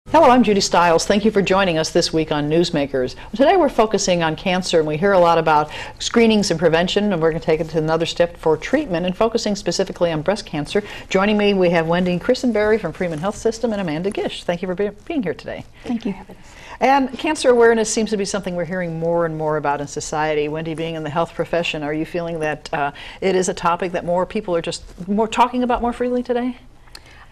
Hello, I'm Judy Stiles. Thank you for joining us this week on Newsmakers. Today we're focusing on cancer, and we hear a lot about screenings and prevention, and we're going to take it to another step for treatment and focusing specifically on breast cancer. Joining me, we have Wendy Chrisenbery from Freeman Health System and Amanda Gish. Thank you for being here today. Thank you. And cancer awareness seems to be something we're hearing more and more about in society. Wendy, being in the health profession, are you feeling that it is a topic that more people are just talking about more freely today?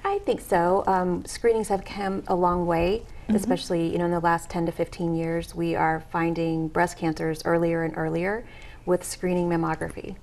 I think so. Screenings have come a long way, especially in the last 10 to 15 years. We are finding breast cancers earlier and earlier with screening mammography.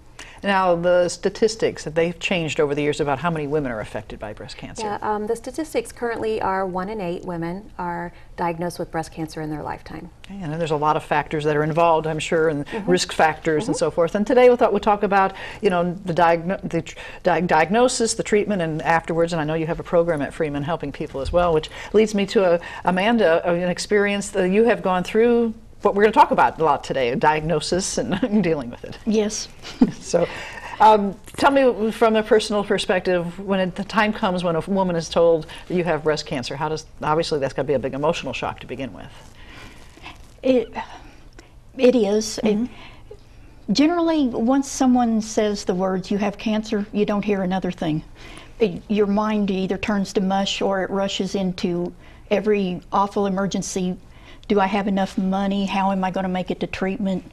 Now, the statistics that they've changed over the years about how many women are affected by breast cancer. Yeah, the statistics currently are 1 in 8 women are diagnosed with breast cancer in their lifetime. Okay, and there's a lot of factors that are involved, I'm sure, and risk factors and so forth. And today we thought we'd talk about, the diagnosis, the treatment, and afterwards. And I know you have a program at Freeman helping people as well, which leads me to Amanda, an experience that you have gone through. What we're going to talk about a lot today, diagnosis and dealing with it. Yes. So tell me from a personal perspective, when the time comes when a woman is told that you have breast cancer, obviously that's got to be a big emotional shock to begin with. It is. Generally, once someone says the words, you have cancer, you don't hear another thing. Your mind either turns to mush or it rushes into every awful emergency. Do I have enough money? How am I going to make it to treatment?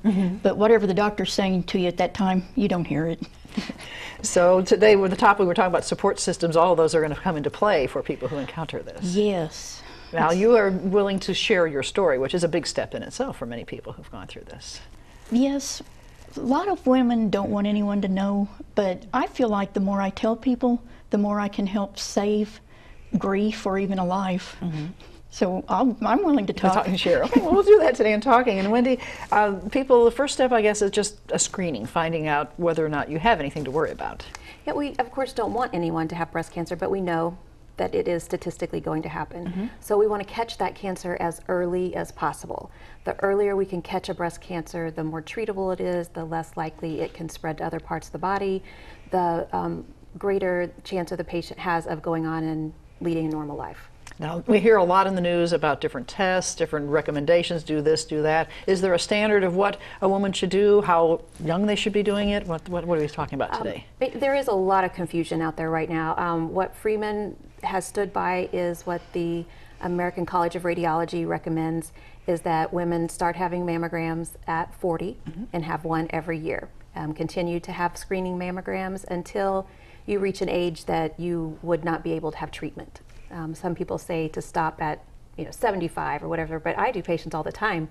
But whatever the doctor's saying to you at that time, you don't hear it. So today, with the topic, we're talking about support systems. All of those are going to come into play for people who encounter this. Yes. Now, you are willing to share your story, which is a big step in itself for many people who've gone through this. Yes. A lot of women don't want anyone to know, but I feel like the more I tell people, the more I can help save grief or even a life. So I'm willing to talk. And share. Okay, well, we'll do that today in talking. And Wendy, the first step, I guess, is just a screening, finding out whether or not you have anything to worry about. Yeah, we of course don't want anyone to have breast cancer, but we know that it is statistically going to happen. So we want to catch that cancer as early as possible. The earlier we can catch a breast cancer, the more treatable it is, the less likely it can spread to other parts of the body, the greater chance of the patient has of going on and leading a normal life. Now, we hear a lot in the news about different tests, different recommendations, do this, do that. Is there a standard of what a woman should do, how young they should be doing it? What are we talking about today? There is a lot of confusion out there right now. What Freeman has stood by is what the American College of Radiology recommends, is that women start having mammograms at 40 and have one every year. Continue to have screening mammograms until you reach an age that you would not be able to have treatment. Some people say to stop at 75 or whatever, but I do patients all the time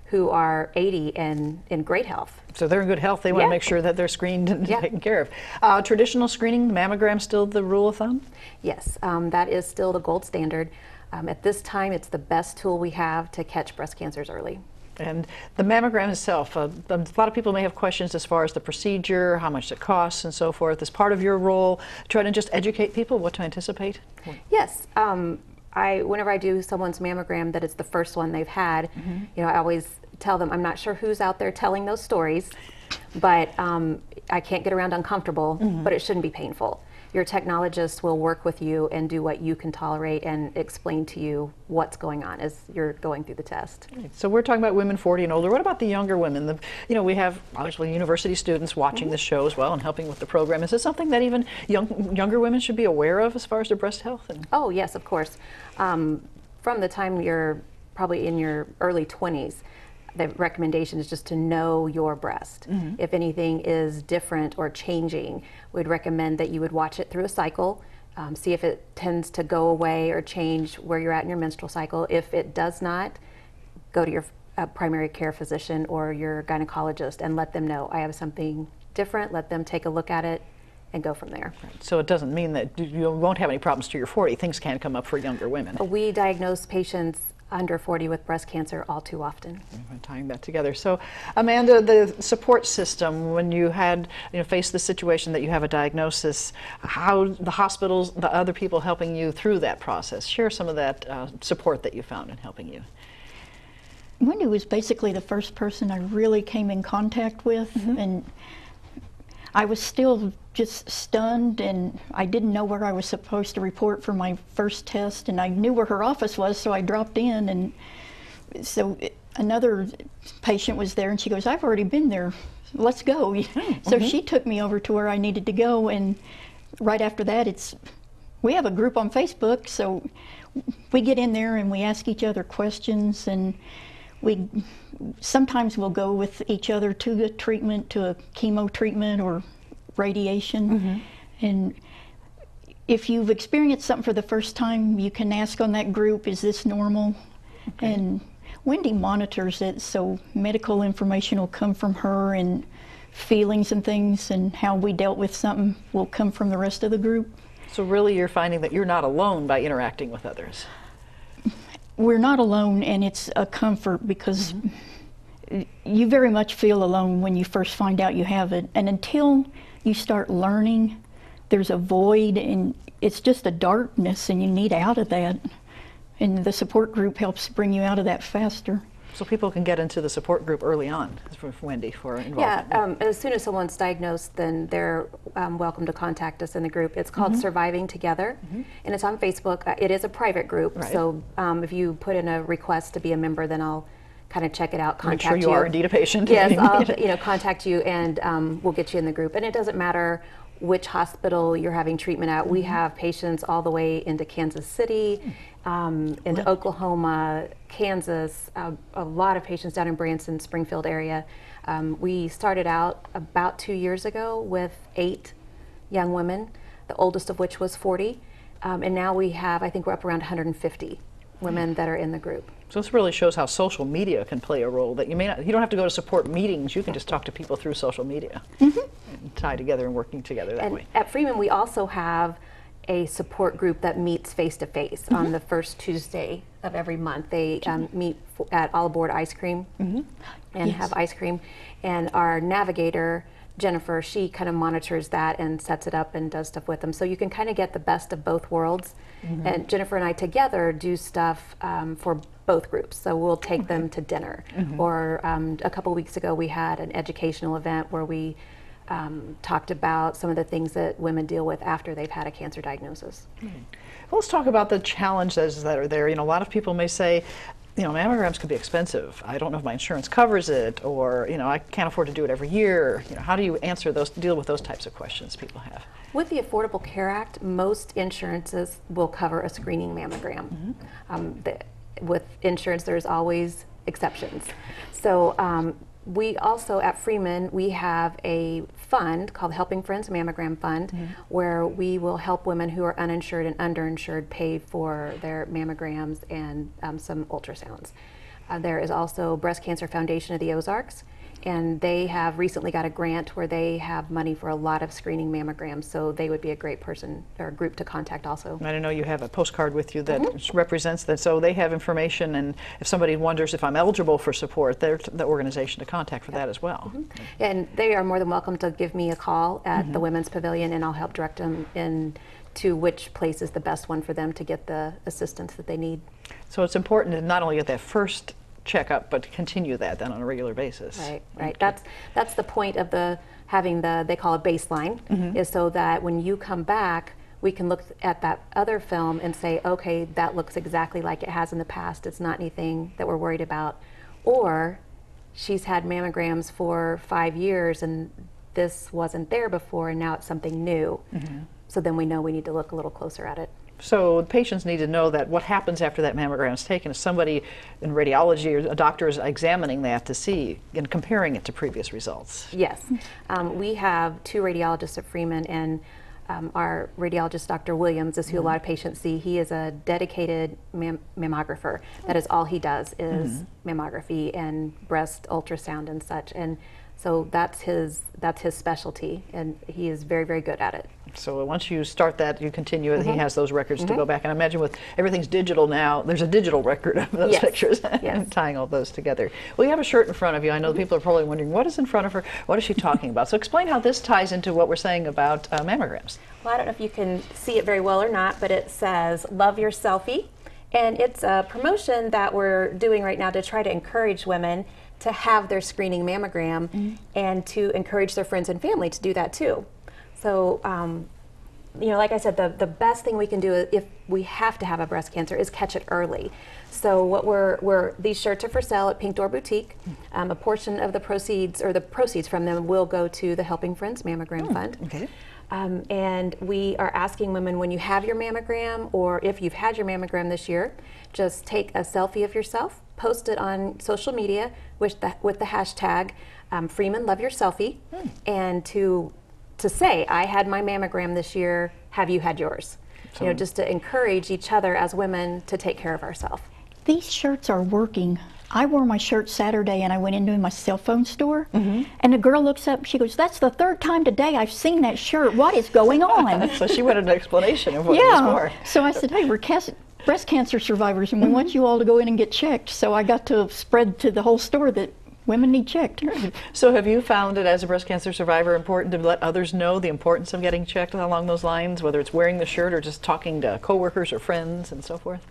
who are 80 and in great health. So they're in good health. They want to make sure that they're screened and taken care of. Traditional screening, mammogram still the rule of thumb? Yes, that is still the gold standard. At this time, it's the best tool we have to catch breast cancers early. And the mammogram itself, a lot of people may have questions as far as the procedure, how much it costs and so forth. Is part of your role trying to just educate people what to anticipate? Yes. Whenever I do someone's mammogram that it's the first one they've had, I always tell them, I'm not sure who's out there telling those stories, but I can't get around uncomfortable, but it shouldn't be painful. Your technologist will work with you and do what you can tolerate and explain to you what's going on as you're going through the test. Right. So we're talking about women 40 and older. What about the younger women? We have obviously university students watching this show as well and helping with the program. Is this something that even younger women should be aware of as far as their breast health? Oh yes, of course. From the time you're probably in your early 20s, the recommendation is just to know your breast. If anything is different or changing, we'd recommend that you would watch it through a cycle, see if it tends to go away or change where you're at in your menstrual cycle. If it does not, go to your primary care physician or your gynecologist and let them know, I have something different. Let them take a look at it and go from there. Right. So it doesn't mean that you won't have any problems till you're 40. Things can come up for younger women. We diagnose patients under 40 with breast cancer all too often. Tying that together. So, Amanda, the support system, when you had faced the situation that you have a diagnosis, how the hospitals, the other people helping you through that process, share some of that support that you found in helping you. Wendy was basically the first person I really came in contact with, and I was still just stunned, and I didn't know where I was supposed to report for my first test, and I knew where her office was, so I dropped in, and so another patient was there, and she goes, "I've already been there, let's go." So she took me over to where I needed to go, and right after that, we have a group on Facebook, so we get in there and we ask each other questions, and sometimes we'll go with each other to a treatment, to a chemo treatment or radiation. And if you've experienced something for the first time, you can ask on that group, is this normal? And Wendy monitors it, so medical information will come from her, and feelings and things and how we dealt with something will come from the rest of the group. So really you're finding that you're not alone by interacting with others. We're not alone, and it's a comfort, because you very much feel alone when you first find out you have it, and until you start learning, there's a void, and it's just a darkness, and you need out of that, and the support group helps bring you out of that faster. So people can get into the support group early on, for Wendy, for involvement. Yeah, as soon as someone's diagnosed, then they're welcome to contact us in the group. It's called Surviving Together, and it's on Facebook. It is a private group, so if you put in a request to be a member, then I'll kind of check it out, contact you. Make sure you are indeed a patient. Yes, I'll contact you, and we'll get you in the group. And it doesn't matter which hospital you're having treatment at. We have patients all the way into Kansas City, into Oklahoma, Kansas, a lot of patients down in Branson, Springfield area. We started out about 2 years ago with 8 young women, the oldest of which was 40. And now we have, I think we're up around 150 women that are in the group. So this really shows how social media can play a role, that you don't have to go to support meetings, you can just talk to people through social media and tie together and working together that way. At Freeman, we also have a support group that meets face-to-face on the first Tuesday of every month. They meet at All Aboard Ice Cream and have ice cream. And our navigator, Jennifer, she kind of monitors that and sets it up and does stuff with them. So you can kind of get the best of both worlds. And Jennifer and I together do stuff for both groups. So we'll take them to dinner. Or a couple weeks ago we had an educational event where we talked about some of the things that women deal with after they've had a cancer diagnosis. Well, let's talk about the challenges that are there. A lot of people may say, mammograms could be expensive. I don't know if my insurance covers it, or I can't afford to do it every year. How do you deal with those types of questions people have? With the Affordable Care Act, most insurances will cover a screening mammogram. With insurance, there's always exceptions. So we also, at Freeman, we have a fund called Helping Friends Mammogram Fund, where we will help women who are uninsured and underinsured pay for their mammograms and some ultrasounds. There is also Breast Cancer Foundation of the Ozarks, and they have recently got a grant where they have money for a lot of screening mammograms, so they would be a great person or group to contact also. I know you have a postcard with you that represents that, so they have information, and if somebody wonders if I'm eligible for support, they're the organization to contact for that as well. And they are more than welcome to give me a call at the Women's Pavilion, and I'll help direct them to which place is the best one for them to get the assistance that they need. So it's important to not only get that first checkup, but to continue that then on a regular basis. Right. That's the point of having they call it baseline, is so that when you come back, we can look at that other film and say, okay, that looks exactly like it has in the past. It's not anything that we're worried about. Or she's had mammograms for 5 years and this wasn't there before, and now it's something new. So then we know we need to look a little closer at it. So patients need to know that what happens after that mammogram is taken is somebody in radiology or a doctor is examining that to see and comparing it to previous results. Yes. We have 2 radiologists at Freeman, and our radiologist, Dr. Williams, is who a lot of patients see. He is a dedicated mammographer. That is all he does is mammography and breast ultrasound and such. And so that's his specialty, and he is very, very good at it. So once you start that, you continue it. He has those records to go back. And I imagine with everything's digital now, there's a digital record of those pictures and tying all those together. Well, you have a shirt in front of you. I know people are probably wondering, what is in front of her? What is she talking about? So explain how this ties into what we're saying about mammograms. Well, I don't know if you can see it very well or not, but it says, "Love your selfie," And it's a promotion that we're doing right now to try to encourage women to have their screening mammogram and to encourage their friends and family to do that too. So, you know, like I said, the best thing we can do if we have to have a breast cancer is catch it early. So what these shirts are for sale at Pink Door Boutique. A portion of the proceeds, or the proceeds from them, will go to the Helping Friends Mammogram Fund. Okay. And we are asking women, when you have your mammogram, or if you've had your mammogram this year, just take a selfie of yourself, post it on social media with the hashtag Freeman Love Your Selfie, and to say, I had my mammogram this year, have you had yours? You know, just to encourage each other as women to take care of ourselves. These shirts are working. I wore my shirt Saturday and I went into my cell phone store, and the girl looks up, she goes, "That's the third time today I've seen that shirt. What is going on?" So she wanted an explanation of what it was for. So I said, "Hey, we're breast cancer survivors and we want you all to go in and get checked." So I got to spread to the whole store that women need checked. So have you found it, as a breast cancer survivor, important to let others know the importance of getting checked along those lines, whether it's wearing the shirt or just talking to coworkers or friends and so forth?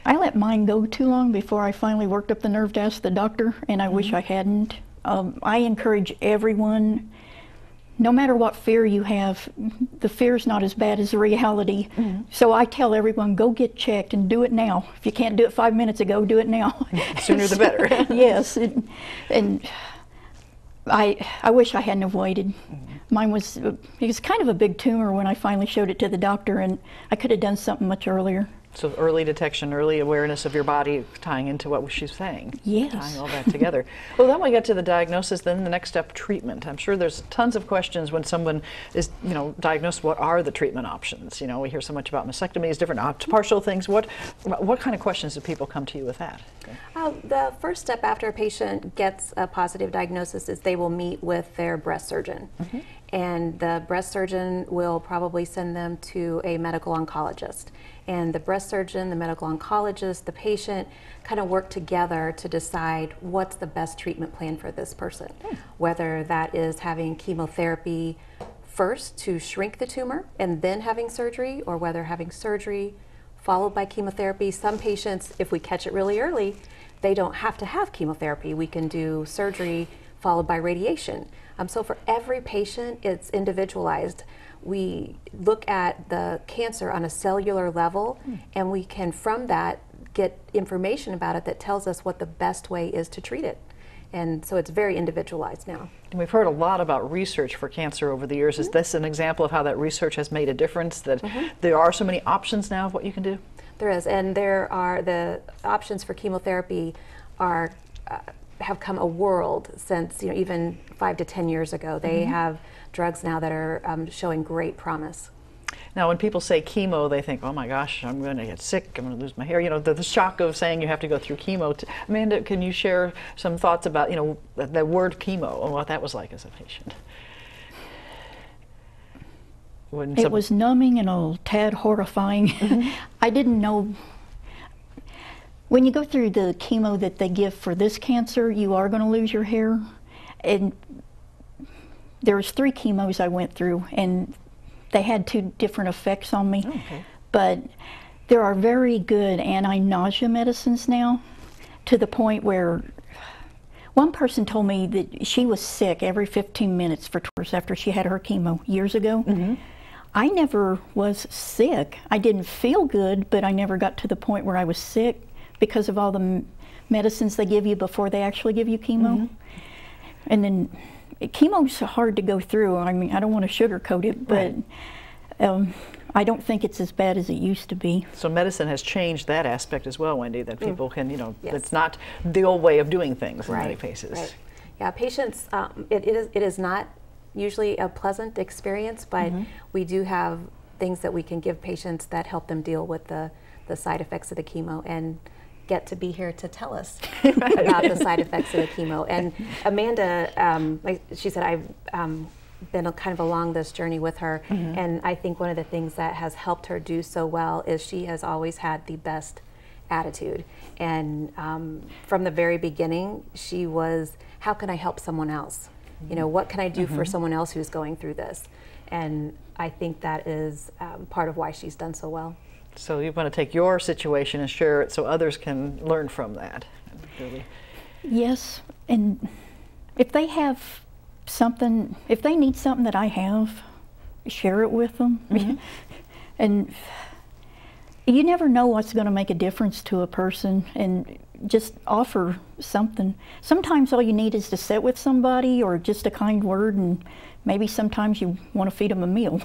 I let mine go too long before I finally worked up the nerve to ask the doctor, and I wish I hadn't. I encourage everyone, no matter what fear you have, the fear is not as bad as the reality. So I tell everyone, go get checked and do it now. If you can't do it 5 minutes ago, do it now. Sooner the better. Yes, and I wish I hadn't have waited. Mine was, it was kind of a big tumor when I finally showed it to the doctor, and I could have done something much earlier. So early detection, early awareness of your body, tying into what she's saying. Yes. Tying all that together. Well, then we get to the diagnosis, then the next step, treatment. I'm sure there's tons of questions when someone is, you know, diagnosed. What are the treatment options? You know, we hear so much about mastectomies, different partial things. What kind of questions do people come to you with that? Okay. The first step after a patient gets a positive diagnosis is they will meet with their breast surgeon. And the breast surgeon will probably send them to a medical oncologist. And the breast surgeon, the medical oncologist, the patient kind of work together to decide what's the best treatment plan for this person. Whether that is having chemotherapy first to shrink the tumor and then having surgery, or whether having surgery followed by chemotherapy. Some patients, if we catch it really early, they don't have to have chemotherapy. We can do surgery followed by radiation. So for every patient, it's individualized. We look at the cancer on a cellular level, and we can, from that, get information about it that tells us what the best way is to treat it. And so it's very individualized now. And we've heard a lot about research for cancer over the years. Is this an example of how that research has made a difference, that there are so many options now of what you can do? There is, and there are, the options for chemotherapy are have come a world since, you know, even 5 to 10 years ago. They have drugs now that are showing great promise. Now, when people say chemo, they think, oh my gosh, I'm going to get sick, I'm going to lose my hair. You know, the shock of saying you have to go through chemo. Amanda, can you share some thoughts about, you know, the word chemo and what that was like as a patient? It was numbing and a tad horrifying. I didn't know. When you go through the chemo that they give for this cancer, you are going to lose your hair. And there was 3 chemos I went through, and they had 2 different effects on me. Okay. But there are very good anti-nausea medicines now, to the point where one person told me that she was sick every 15 minutes for 2 hours after she had her chemo years ago. I never was sick. I didn't feel good, but I never got to the point where I was sick, because of all the medicines they give you before they actually give you chemo. And then chemo's hard to go through. I mean, I don't want to sugarcoat it, but I don't think it's as bad as it used to be. So medicine has changed that aspect as well, Wendy, that people can, you know, it's not the old way of doing things in many cases. Yeah, patients, it is not usually a pleasant experience, but we do have things that we can give patients that help them deal with the side effects of the chemo, and get to be here to tell us about the side effects of the chemo. And Amanda, like she said, I've been kind of along this journey with her, and I think one of the things that has helped her do so well is she has always had the best attitude. And from the very beginning, she was, how can I help someone else? You know, what can I do for someone else who's going through this? And I think that is part of why she's done so well. So you want to take your situation and share it so others can learn from that. Really. Yes, and if they have something, if they need something that I have, share it with them. Mm-hmm. And you never know what's going to make a difference to a person, and just offer something. Sometimes all you need is to sit with somebody or just a kind word, and maybe sometimes you want to feed them a meal.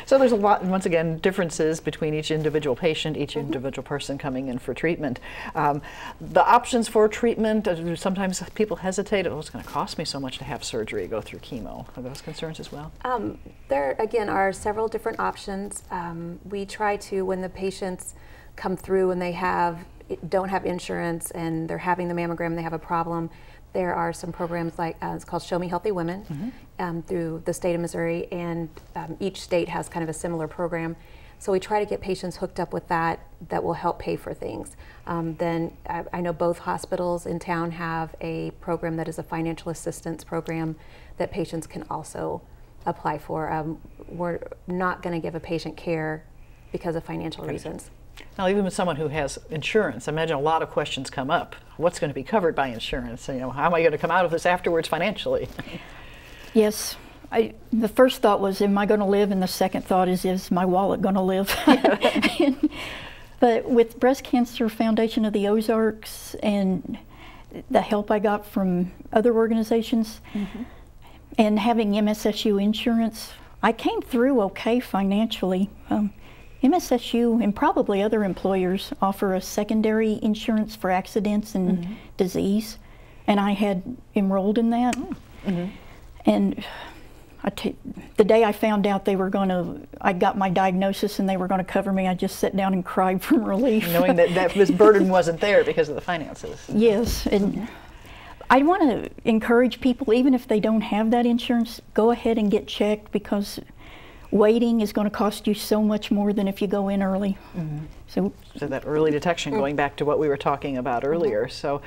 So there's a lot, once again, differences between each individual patient, each individual person coming in for treatment. The options for treatment, sometimes people hesitate, oh, it's going to cost me so much to have surgery, go through chemo. Are those concerns as well? There, again, are several different options. We try to, when the patients come through and they don't have insurance and they're having the mammogram, they have a problem, there are some programs like, it's called Show Me Healthy Women, through the state of Missouri, and each state has kind of a similar program. So we try to get patients hooked up with that will help pay for things. Then I know both hospitals in town have a program that is a financial assistance program that patients can also apply for. We're not going to give a patient care because of financial reasons. Now, even with someone who has insurance, I imagine a lot of questions come up. What's going to be covered by insurance? You know, how am I going to come out of this afterwards financially? Yes. The first thought was, am I going to live? And the second thought is my wallet going to live? But with Breast Cancer Foundation of the Ozarks and the help I got from other organizations and having MSSU insurance, I came through okay financially. MSSU and probably other employers offer a secondary insurance for accidents and disease, and I had enrolled in that. And the day I found out they were going to, I got my diagnosis and they were going to cover me, I just sat down and cried from relief. Knowing that this burden wasn't there because of the finances. Yes, and I want to encourage people, even if they don't have that insurance, go ahead and get checked, because waiting is going to cost you so much more than if you go in early. So that early detection, going back to what we were talking about earlier. So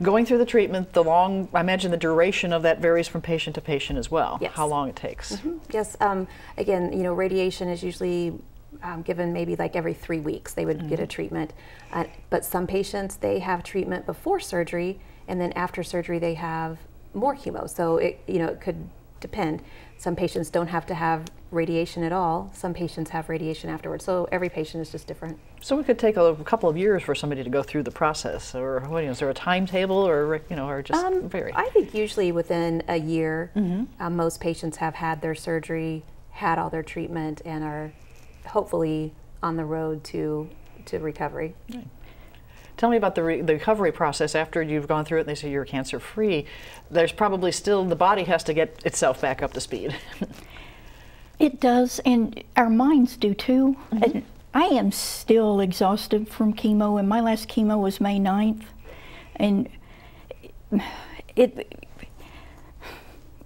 going through the treatment, I imagine the duration of that varies from patient to patient as well. Yes. How long it takes. Yes, again, you know, radiation is usually given maybe like every 3 weeks they would get a treatment. But some patients, they have treatment before surgery, and then after surgery they have more chemo. So it could depend. Some patients don't have to have radiation at all. Some patients have radiation afterwards. So every patient is just different. So it could take a couple of years for somebody to go through the process, or is there a timetable, or or just vary? I think usually within a year, most patients have had their surgery, had all their treatment, and are hopefully on the road to recovery. Right. Tell me about the recovery process after you've gone through it and they say you're cancer-free. There's probably still, the body has to get itself back up to speed. It does, and our minds do too. And I am still exhausted from chemo, and my last chemo was May 9th. And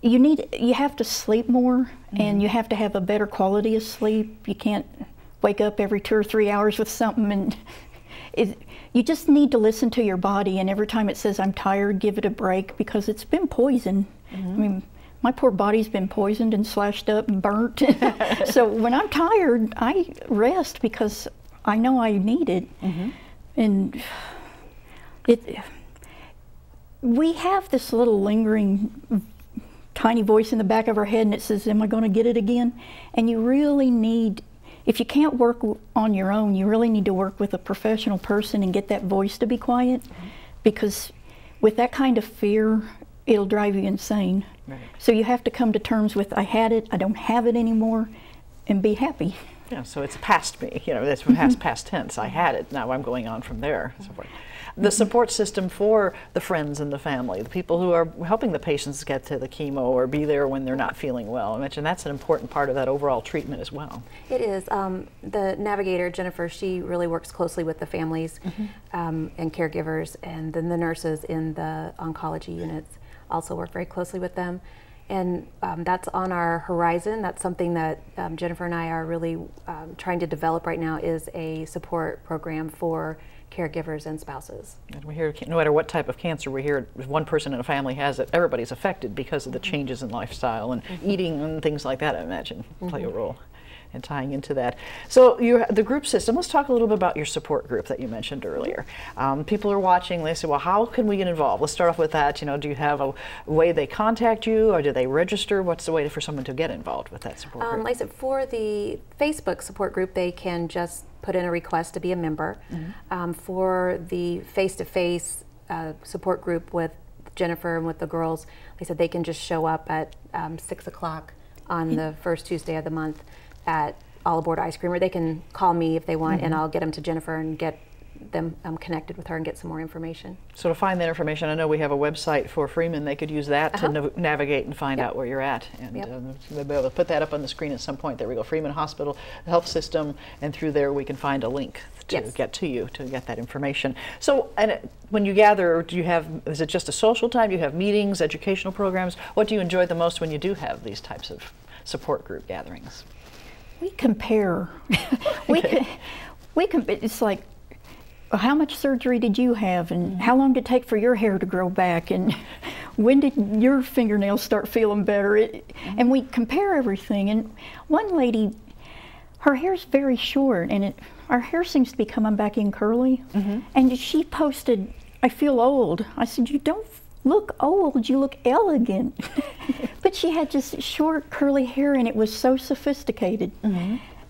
you have to sleep more, and you have to have a better quality of sleep. You can't wake up every 2 or 3 hours with something, and you just need to listen to your body, and every time it says I'm tired, give it a break, because it's been poisoned. I mean, my poor body's been poisoned and slashed up and burnt. So when I'm tired, I rest because I know I need it. And we have this little lingering tiny voice in the back of our head, and it says, am I going to get it again? And you really need, if you can't work on your own, you really need to work with a professional person and get that voice to be quiet, because with that kind of fear, it'll drive you insane. Right. So you have to come to terms with, I had it, I don't have it anymore, and be happy. Yeah, so it's past me, that's past tense. I had it, now I'm going on from there. So forth. The support system for the friends and the family, the people who are helping the patients get to the chemo or be there when they're not feeling well. I mentioned that's an important part of that overall treatment as well. It is. The navigator, Jennifer, she really works closely with the families and caregivers, and then the nurses in the oncology units also work very closely with them. And that's on our horizon. That's something that Jennifer and I are really trying to develop right now, is a support program for caregivers and spouses. And we hear, no matter what type of cancer, we hear if one person in a family has it, everybody's affected because of the changes in lifestyle and eating and things like that, I imagine, play a role. and tying into that. So the group system, let's talk a little bit about your support group that you mentioned earlier. People are watching, they say, well, how can we get involved? Let's start off with that. You know, do you have a way they contact you, or do they register? What's the way for someone to get involved with that support group? Like I said, for the Facebook support group, they can just put in a request to be a member. For the face-to-face support group with Jennifer and with the girls, they said they can just show up at 6 o'clock on the first Tuesday of the month at All Aboard Ice Cream, or they can call me if they want, and I'll get them to Jennifer and get them connected with her and get some more information. So to find that information, I know we have a website for Freeman. They could use that to navigate and find out where you're at. And we'll be able to put that up on the screen at some point. There we go, Freeman Hospital Health System, and through there we can find a link to get to you to get that information. So, when you gather, do you have, is it just a social time? Do you have meetings, educational programs? What do you enjoy the most when you do have these types of support group gatherings? We compare. It's like, how much surgery did you have, and how long did it take for your hair to grow back, and when did your fingernails start feeling better? And we compare everything. And one lady, her hair's very short, and our hair seems to be coming back in curly. And she posted, "I feel old." I said, "You don't look old, you look elegant." But she had just short curly hair, and it was so sophisticated.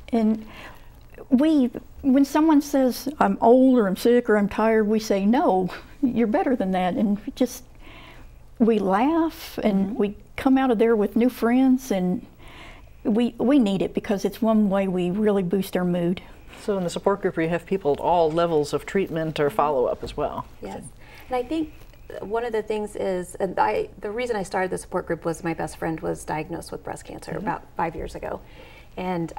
And when someone says, "I'm old," or "I'm sick," or "I'm tired," we say, "No, you're better than that." And we laugh, and we come out of there with new friends, and we need it, because it's one way we really boost our mood. So in the support group, you have people at all levels of treatment or follow-up as well. Yes, and I think one of the things is, and the reason I started the support group was my best friend was diagnosed with breast cancer about 5 years ago, and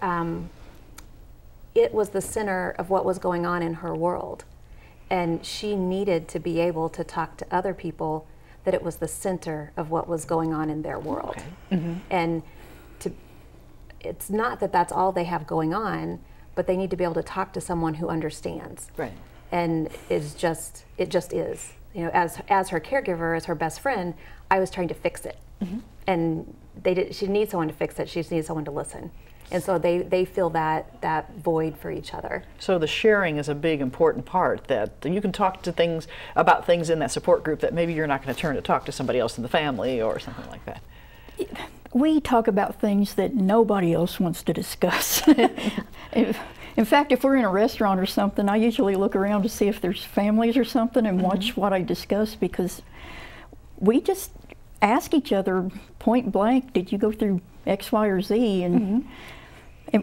it was the center of what was going on in her world, and she needed to be able to talk to other people that it was the center of what was going on in their world. And it's not that that's all they have going on, but they need to be able to talk to someone who understands. And it just is. You know, as her caregiver, as her best friend, I was trying to fix it, and she needs someone to fix it. She just needs someone to listen. And so they fill that void for each other. So the sharing is a big important part, that you can talk to about things in that support group that maybe you're not going to turn to talk to somebody else in the family or something like that. We talk about things that nobody else wants to discuss. In fact, if we're in a restaurant or something, I usually look around to see if there's families or something and watch what I discuss, because we just ask each other point blank, "Did you go through X, Y, or Z?" And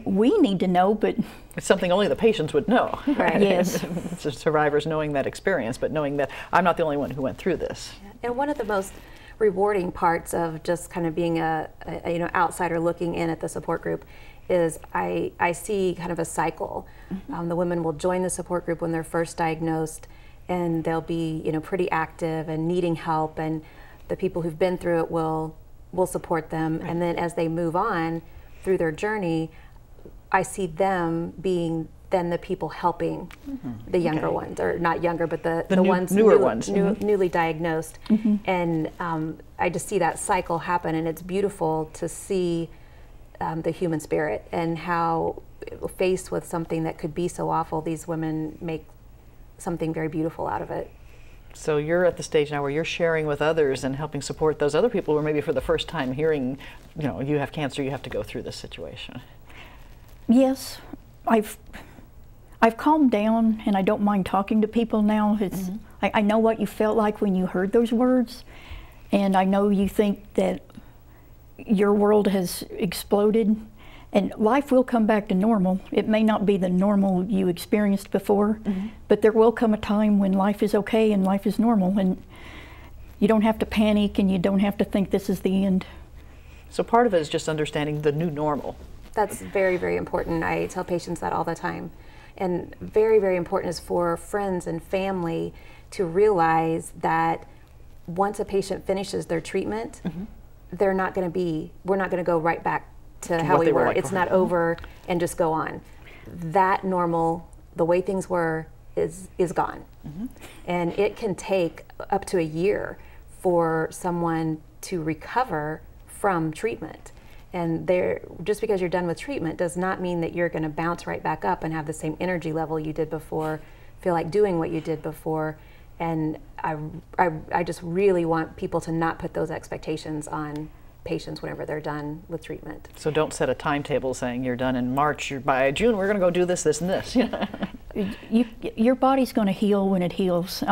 we need to know, but it's something only the patients would know. Yes. It's the survivors knowing that experience, but knowing that I'm not the only one who went through this. And one of the most rewarding parts of just kind of being a outsider looking in at the support group is I see kind of a cycle. The women will join the support group when they're first diagnosed, and they'll be pretty active and needing help, and the people who've been through it will support them. And then as they move on through their journey, I see them being then the people helping the younger ones, or not younger, but the newer ones, newly diagnosed. And I just see that cycle happen, and it's beautiful to see the human spirit, and how faced with something that could be so awful, these women make something very beautiful out of it. So you're at the stage now where you're sharing with others and helping support those other people who are maybe for the first time hearing, you have cancer, you have to go through this situation. Yes, I've calmed down, and I don't mind talking to people now. I know what you felt like when you heard those words, and I know you think that your world has exploded, and life will come back to normal. It may not be the normal you experienced before, but there will come a time when life is okay and life is normal, and you don't have to panic, and you don't have to think this is the end. So part of it is just understanding the new normal. That's very, very important. I tell patients that all the time. And very, very important is for friends and family to realize that once a patient finishes their treatment, we're not going to go right back to how we were. It's not over and just go on. That normal, the way things were, is gone. And it can take up to a year for someone to recover from treatment. And just because you're done with treatment does not mean that you're going to bounce right back up and have the same energy level you did before, feel like doing what you did before. And I just really want people to not put those expectations on patients whenever they're done with treatment. So don't set a timetable saying you're done in March, by June we're going to go do this, this, and this. Your body's going to heal when it heals.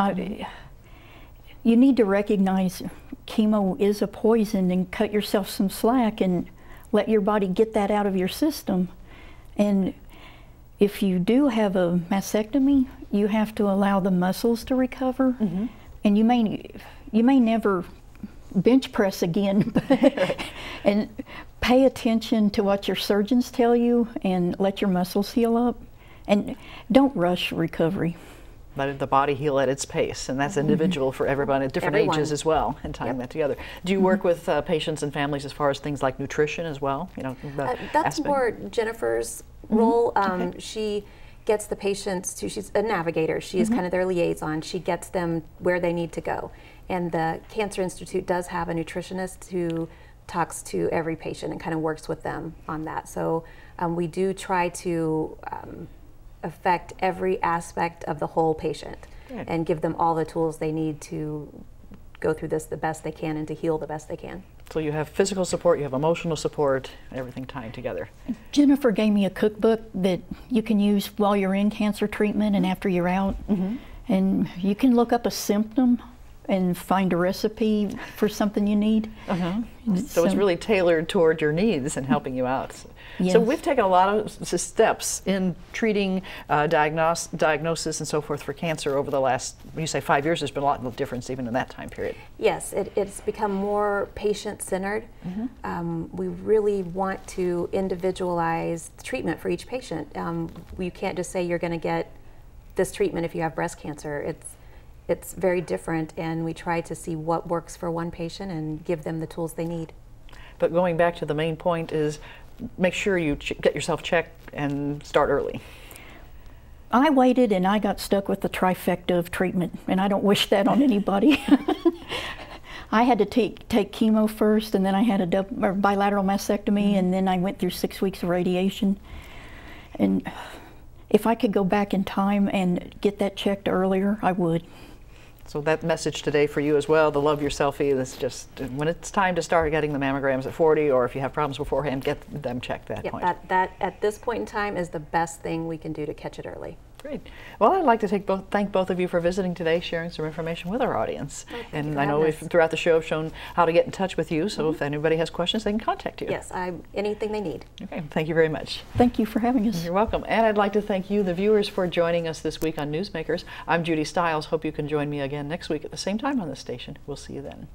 You need to recognize chemo is a poison and cut yourself some slack and let your body get that out of your system. And if you do have a mastectomy, you have to allow the muscles to recover. And you may never bench press again. And pay attention to what your surgeons tell you and let your muscles heal up. And don't rush recovery. Let the body heal at its pace, and that's individual for everyone at different ages as well, and tying that together. Do you work with patients and families as far as things like nutrition as well? That's more Jennifer's role. She gets the patients to, she's a navigator, she is kind of their liaison, she gets them where they need to go. And the Cancer Institute does have a nutritionist who talks to every patient and kind of works with them on that. So we do try to affect every aspect of the whole patient and give them all the tools they need to go through this the best they can and to heal the best they can. So you have physical support, you have emotional support, everything tying together. Jennifer gave me a cookbook that you can use while you're in cancer treatment and after you're out. And you can look up a symptom and find a recipe for something you need. So it's really tailored toward your needs and helping you out. Yes. So we've taken a lot of steps in treating diagnosis and so forth for cancer over the last, when you say 5 years, there's been a lot of difference even in that time period. Yes, it's become more patient-centered. We really want to individualize the treatment for each patient. You can't just say you're going to get this treatment if you have breast cancer. It's very different, and we try to see what works for one patient and give them the tools they need. But going back to the main point is make sure you get yourself checked and start early. I waited and I got stuck with the trifecta of treatment, and I don't wish that on anybody. I had to take chemo first, and then I had a bilateral mastectomy, and then I went through 6 weeks of radiation. And if I could go back in time and get that checked earlier, I would. So that message today for you as well, the love yourselfie, is just when it's time to start getting the mammograms at 40, or if you have problems beforehand, get them checked at that point. That at this point in time is the best thing we can do to catch it early. Great. Well, I'd like to thank both of you for visiting today, sharing some information with our audience. And I know we've throughout the show shown how to get in touch with you, so if anybody has questions, they can contact you. Yes, anything they need. Okay, thank you very much. Thank you for having us. You're welcome. And I'd like to thank you, the viewers, for joining us this week on Newsmakers. I'm Judy Stiles. Hope you can join me again next week at the same time on this station. We'll see you then.